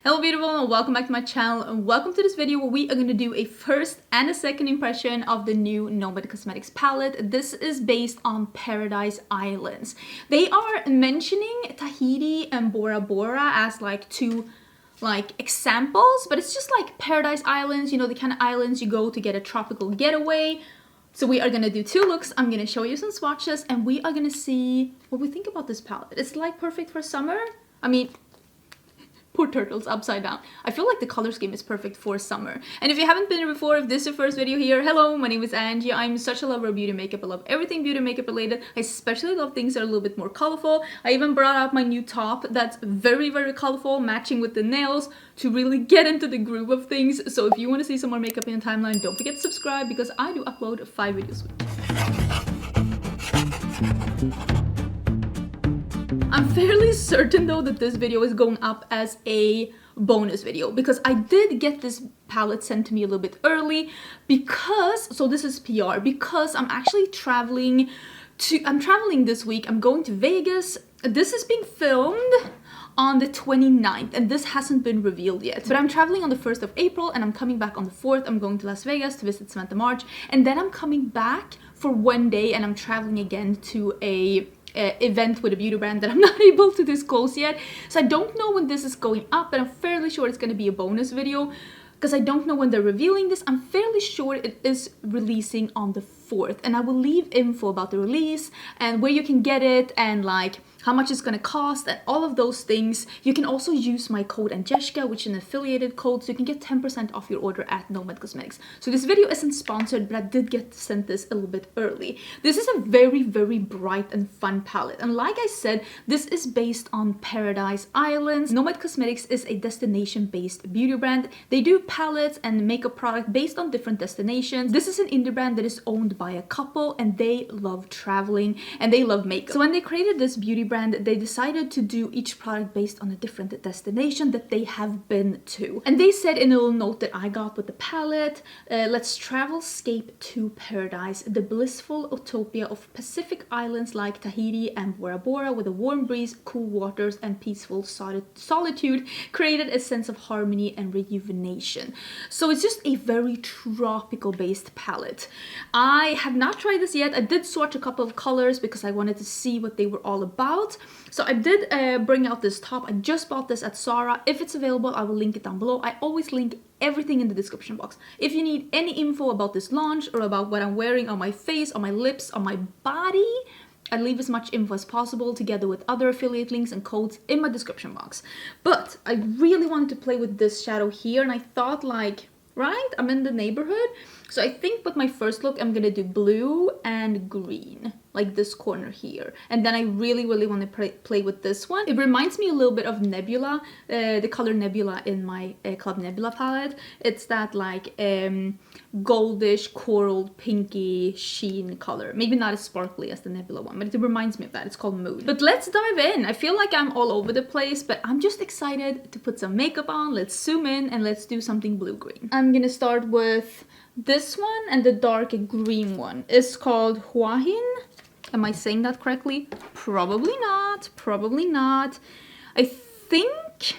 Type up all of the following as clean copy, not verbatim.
Hello beautiful and welcome back to my channel and welcome to this video where we are going to do a first and a second impression of the new Nomad Cosmetics palette. This is based on Paradise Islands. They are mentioning Tahiti and Bora Bora as like two examples, but it's just like Paradise Islands, you know, the kind of islands you go to get a tropical getaway. So we are going to do two looks. I'm going to show you some swatches and we are going to see what we think about this palette. It's like perfect for summer. I mean, poor turtles upside down. I feel like the color scheme is perfect for summer. And if you haven't been here before, if this is your first video here, hello, my name is Angie. I'm such a lover of beauty makeup. I love everything beauty makeup related. I especially love things that are a little bit more colorful. I even brought out my new top that's very, very colorful, matching with the nails to really get into the groove of things. So if you want to see some more makeup in the timeline, don't forget to subscribe because I do upload 5 videos a week. I'm fairly certain though that this video is going up as a bonus video because I did get this palette sent to me a little bit early because, so this is PR, because I'm actually traveling this week. I'm going to Vegas. This is being filmed on the 29th and this hasn't been revealed yet. But I'm traveling on the 1st of April and I'm coming back on the 4th. I'm going to Las Vegas to visit Samantha March and then I'm coming back for one day and I'm traveling again to a event with a beauty brand that I'm not able to disclose yet. So I don't know when this is going up, but I'm fairly sure it's going to be a bonus video because I don't know when they're revealing this. I'm fairly sure it is releasing on the 4th and I will leave info about the release and where you can get it and like how much it's gonna cost and all of those things. You can also use my code Angelica, which is an affiliated code, so you can get 10% off your order at Nomad Cosmetics. So this video isn't sponsored, but I did get sent this a little bit early. This is a very, very bright and fun palette. And like I said, this is based on Paradise Islands. Nomad Cosmetics is a destination-based beauty brand. They do palettes and makeup product based on different destinations. This is an indie brand that is owned by a couple and they love traveling and they love makeup. So when they created this beauty brand, they decided to do each product based on a different destination that they have been to. And they said in a little note that I got with the palette, let's travelscape to paradise, the blissful utopia of Pacific islands like Tahiti and Bora Bora with a warm breeze, cool waters, and peaceful solitude created a sense of harmony and rejuvenation. So it's just a very tropical based palette. I have not tried this yet. I did swatch a couple of colors because I wanted to see what they were all about. So I did bring out this top. I just bought this at Zara. If it's available, I will link it down below. I always link everything in the description box. If you need any info about this launch or about what I'm wearing on my face, on my lips, on my body, I leave as much info as possible together with other affiliate links and codes in my description box. But I really wanted to play with this shadow here and I thought like, right, I'm in the neighborhood. So I think with my first look, I'm gonna do blue and green, like this corner here. And then I really, really want to play with this one. It reminds me a little bit of Nebula, the color Nebula in my Club Nebula palette. It's that like goldish, coral, pinky sheen color. Maybe not as sparkly as the Nebula one, but it reminds me of that. It's called Moon. But let's dive in. I feel like I'm all over the place, but I'm just excited to put some makeup on. Let's zoom in and let's do something blue-green. I'm gonna start with this one and the dark green one. It's called Huahin. Am I saying that correctly? Probably not. Probably not. I think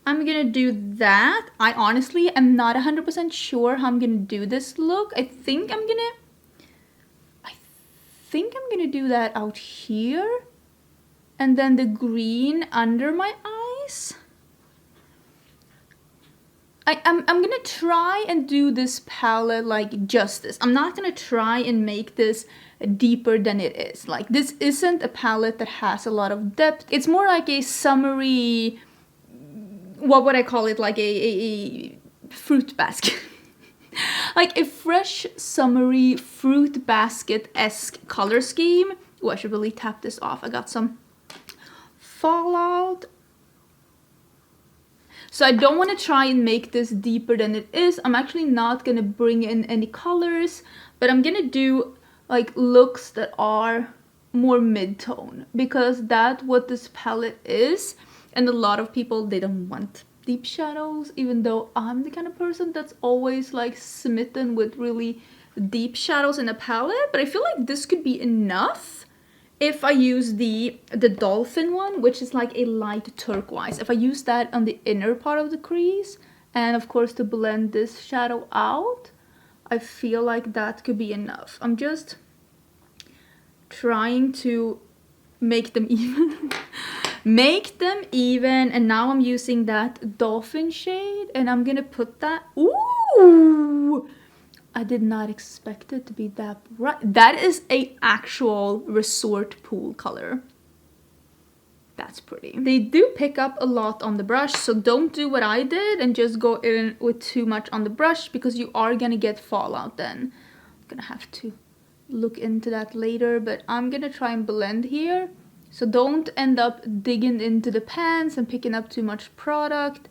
I'm gonna do that. I honestly am not 100% sure how I'm gonna do this look. I think I'm gonna do that out here. And then the green under my eyes. I'm gonna try and do this palette like justice. I'm not gonna try and make this deeper than it is. Like this isn't a palette that has a lot of depth. It's more like a summery, what would I call it? Like a fruit basket. Like a fresh summery fruit basket-esque color scheme. Oh, I should really tap this off. I got some fallout. So I don't want to try and make this deeper than it is. I'm actually not going to bring in any colors, but I'm going to do like looks that are more mid-tone because that's what this palette is. And a lot of people, they don't want deep shadows, even though I'm the kind of person that's always like smitten with really deep shadows in a palette. But I feel like this could be enough if I use the dolphin one, which is like a light turquoise, if I use that on the inner part of the crease, and of course to blend this shadow out, I feel like that could be enough. I'm just trying to make them even. Make them even, and now I'm using that dolphin shade, and I'm gonna put that. Ooh! I did not expect it to be that bright. That is a actual resort pool color. That's pretty. They do pick up a lot on the brush, so don't do what I did and just go in with too much on the brush, because you are gonna get fallout then. I'm gonna have to look into that later, but I'm gonna try and blend here. So don't end up digging into the pans and picking up too much product.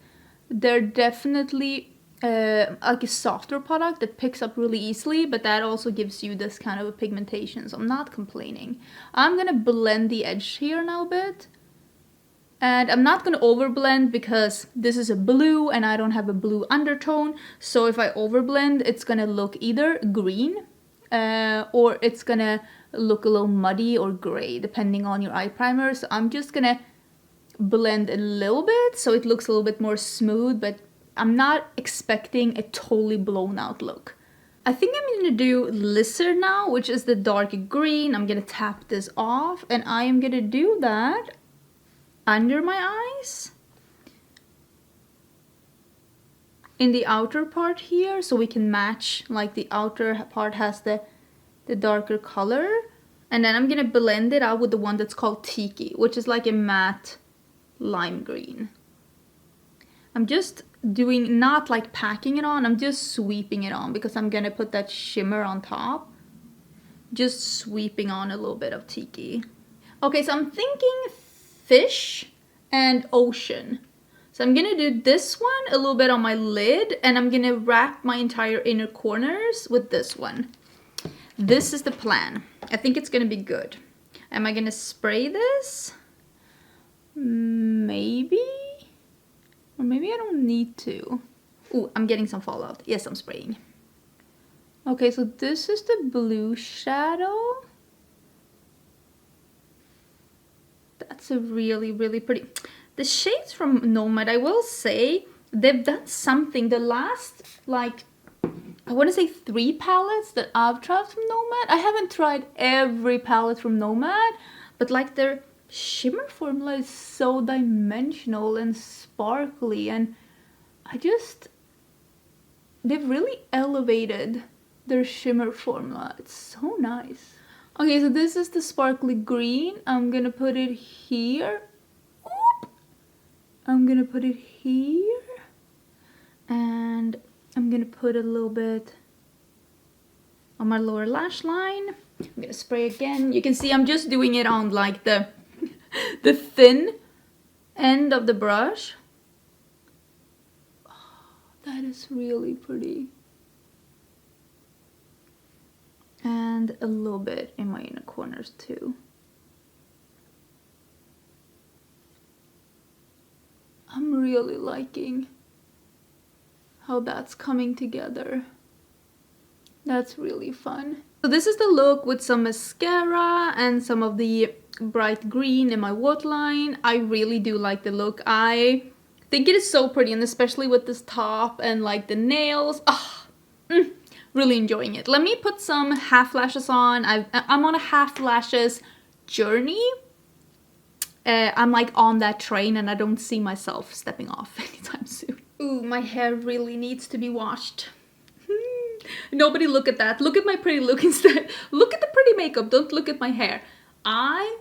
They're definitely like a softer product that picks up really easily, but that also gives you this kind of a pigmentation, so I'm not complaining. I'm gonna blend the edge here now a bit, and I'm not gonna overblend because this is a blue and I don't have a blue undertone, so if I overblend it's gonna look either green or it's gonna look a little muddy or gray depending on your eye primer. So I'm just gonna blend a little bit so it looks a little bit more smooth, but I'm not expecting a totally blown out look. I think I'm gonna do Lizard now, which is the dark green. I'm gonna tap this off, and I am gonna do that under my eyes, in the outer part here, so we can match, like the outer part has the darker color. And then I'm gonna blend it out with the one that's called Tiki, which is like a matte lime green. I'm just doing, not like packing it on, I'm just sweeping it on because I'm gonna put that shimmer on top. Just sweeping on a little bit of Tiki. Okay, so I'm thinking fish and ocean. So I'm gonna do this one a little bit on my lid, and I'm gonna wrap my entire inner corners with this one. This is the plan. I think it's gonna be good. Am I gonna spray this? Maybe? Or maybe I don't need to. Ooh, I'm getting some fallout. Yes, I'm spraying. Okay, so this is the blue shadow. That's a really, really pretty. The shades from Nomad, I will say, they've done something. The last, like, I want to say 3 palettes that I've tried from Nomad. I haven't tried every palette from Nomad, but like their shimmer formula is so dimensional and sparkly, and they've really elevated their shimmer formula. It's so nice. Okay, so this is the sparkly green. I'm gonna put it here. Oop. I'm gonna put it here. And I'm gonna put a little bit on my lower lash line. I'm gonna spray again. You can see I'm just doing it on like the thin end of the brush. Oh, that is really pretty. And a little bit in my inner corners too. I'm really liking how that's coming together. That's really fun. So this is the look with some mascara and some of the bright green in my waterline. I really do like the look. I think it is so pretty, and especially with this top and like the nails. Really enjoying it. Let me put some half lashes on. I'm on a half lashes journey. I'm like on that train, and I don't see myself stepping off anytime soon. Ooh, my hair really needs to be washed. Nobody look at that. Look at my pretty look instead. Look at the pretty makeup. Don't look at my hair. I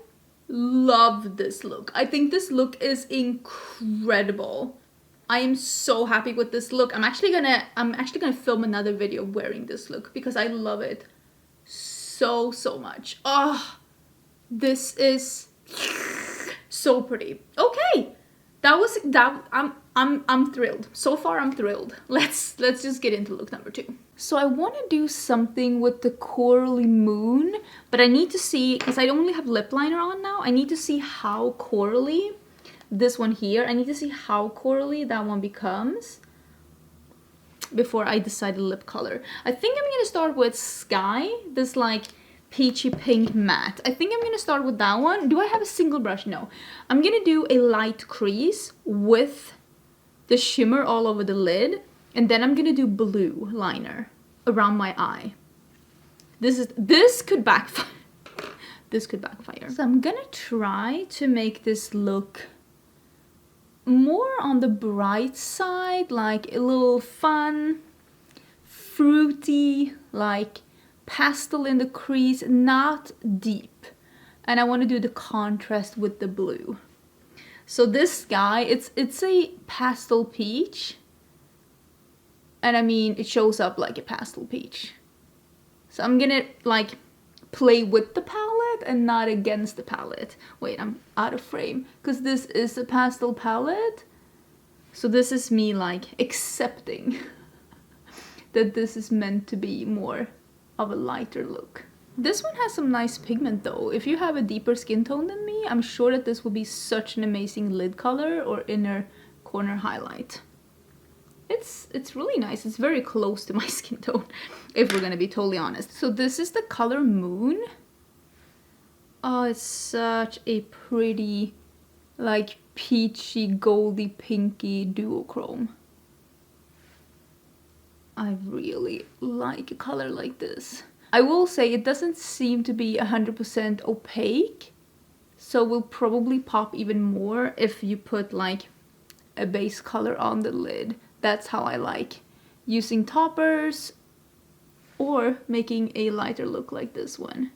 love this look. I think this look is incredible. I am so happy with this look. I'm actually gonna film another video wearing this look because I love it so much. Oh, this is so pretty. Okay, I'm thrilled. So far I'm thrilled. Let's just get into look number 2. So I want to do something with the corally moon, but I need to see, because I only have lip liner on now, I need to see how corally this one here, I need to see how corally that one becomes before I decide the lip color. I think I'm gonna start with Sky, this like peachy pink matte. I think I'm gonna start with that one. Do I have a single brush? No. I'm gonna do a light crease with the shimmer all over the lid, and then I'm gonna do blue liner around my eye. This could backfire. This could backfire. So I'm gonna try to make this look more on the bright side, like a little fun, fruity, like pastel in the crease, not deep. And I want to do the contrast with the blue. So this guy, it's a pastel peach. And I mean, it shows up like a pastel peach. So I'm gonna like play with the palette and not against the palette. Wait, I'm out of frame because this is a pastel palette. So this is me like accepting that this is meant to be more of a lighter look. This one has some nice pigment though. If you have a deeper skin tone than me, I'm sure that this will be such an amazing lid color or inner corner highlight. It's really nice. It's very close to my skin tone, if we're gonna be totally honest. So this is the color Moon. Oh, it's such a pretty, like peachy, goldy, pinky duochrome. I really like a color like this. I will say it doesn't seem to be 100% opaque, so will probably pop even more if you put like a base color on the lid. That's how I like using toppers or making a lighter look like this one.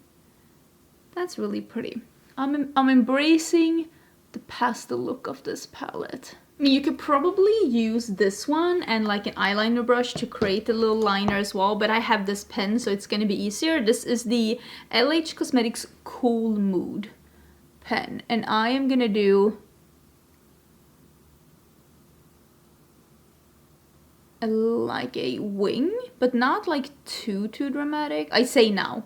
That's really pretty. I'm embracing the pastel look of this palette. I mean, you could probably use this one and like an eyeliner brush to create a little liner as well, but I have this pen, so it's gonna be easier. This is the LH Cosmetics Cool Mood pen, and I am gonna do like a wing, but not like too dramatic. I say now.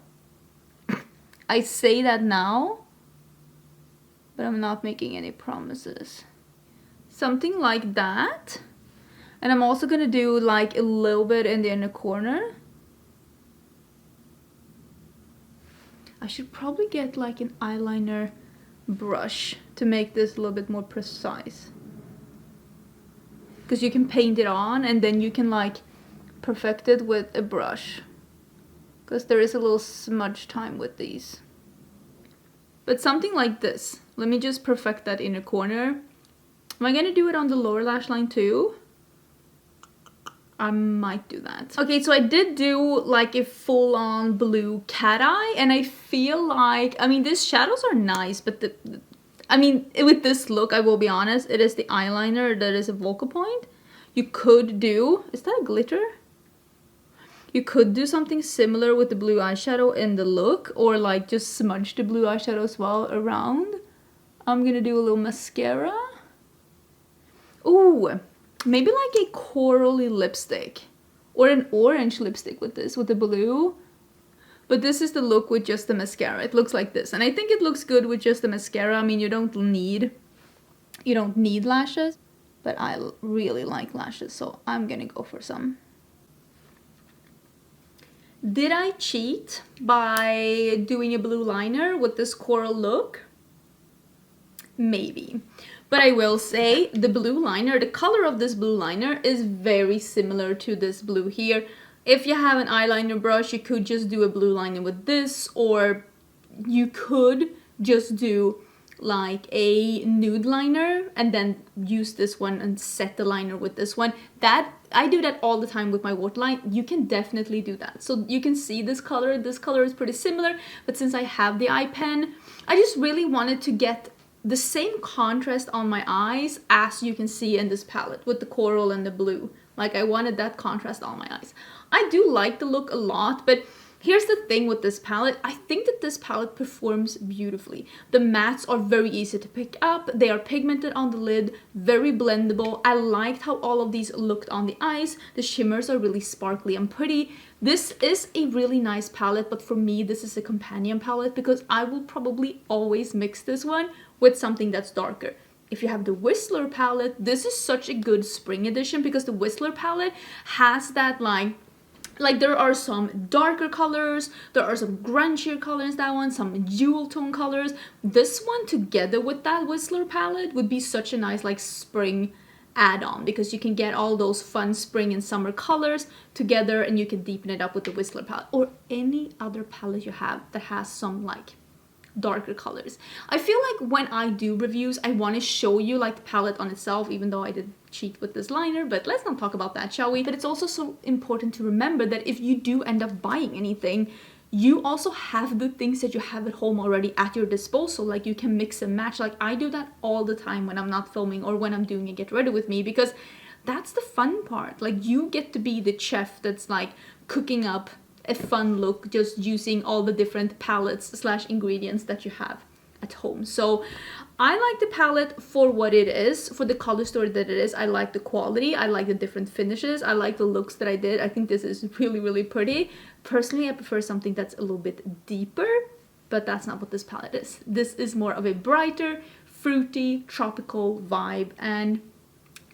I say that now, but I'm not making any promises. Something like that. And I'm also gonna do like a little bit in the inner corner. I should probably get like an eyeliner brush to make this a little bit more precise. Because you can paint it on and then you can like perfect it with a brush. Because there is a little smudge time with these. But something like this. Let me just perfect that inner corner. Am I gonna do it on the lower lash line too? I might do that. Okay, so I did do like a full-on blue cat eye, and I feel like, I mean, these shadows are nice, but I mean, with this look, I will be honest, it is the eyeliner that is a focal point. You could do, is that a glitter? You could do something similar with the blue eyeshadow in the look, or like just smudge the blue eyeshadow as well around. I'm gonna do a little mascara. Ooh, maybe like a corally lipstick or an orange lipstick with this, with the blue. But this is the look with just the mascara. It looks like this, and I think it looks good with just the mascara. I mean, you don't need lashes, but I really like lashes, so I'm gonna go for some. Did I cheat by doing a blue liner with this coral look? Maybe. But I will say the blue liner, the color of this blue liner is very similar to this blue here. If you have an eyeliner brush, you could just do a blue liner with this, or you could just do like a nude liner and then use this one and set the liner with this one. That I do that all the time with my waterline. You can definitely do that. So you can see this color is pretty similar, but since I have the eye pen, I just really wanted to get the same contrast on my eyes as you can see in this palette with the coral and the blue. Like, I wanted that contrast on my eyes. I do like the look a lot, but here's the thing with this palette. I think that this palette performs beautifully. The mattes are very easy to pick up. They are pigmented on the lid, very blendable. I liked how all of these looked on the eyes. The shimmers are really sparkly and pretty. This is a really nice palette, but for me, this is a companion palette because I will probably always mix this one with something that's darker. If you have the Whistler palette, this is such a good spring edition because the Whistler palette has that like Like there are some darker colors, there are some grungier colors, that one, some jewel tone colors. This one together with that Whistler palette would be such a nice like spring add-on, because you can get all those fun spring and summer colors together and you can deepen it up with the Whistler palette or any other palette you have that has some like darker colors. I feel like when I do reviews, I want to show you like the palette on itself, even though I did cheat with this liner, but let's not talk about that, shall we? But it's also so important to remember that if you do end up buying anything, you also have the things that you have at home already at your disposal. Like you can mix and match. Like I do that all the time when I'm not filming or when I'm doing a get ready with me, because that's the fun part. Like you get to be the chef that's like cooking up a fun look just using all the different palettes slash ingredients that you have at home. So I like the palette for what it is, for the color story that it is. I like the quality, I like the different finishes, I like the looks that I did. I think this is really, really pretty. Personally, I prefer something that's a little bit deeper, but that's not what this palette is. This is more of a brighter, fruity, tropical vibe, and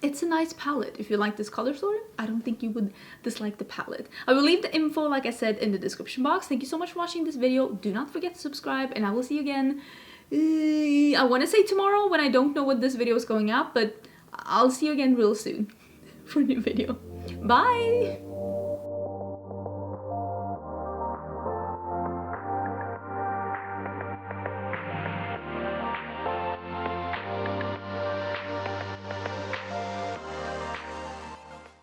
it's a nice palette. If you like this color story, I don't think you would dislike the palette. I will leave the info, like I said, in the description box. Thank you so much for watching this video. Do not forget to subscribe, and I will see you again. I want to say tomorrow when I don't know what this video is going up, but I'll see you again real soon for a new video. Bye!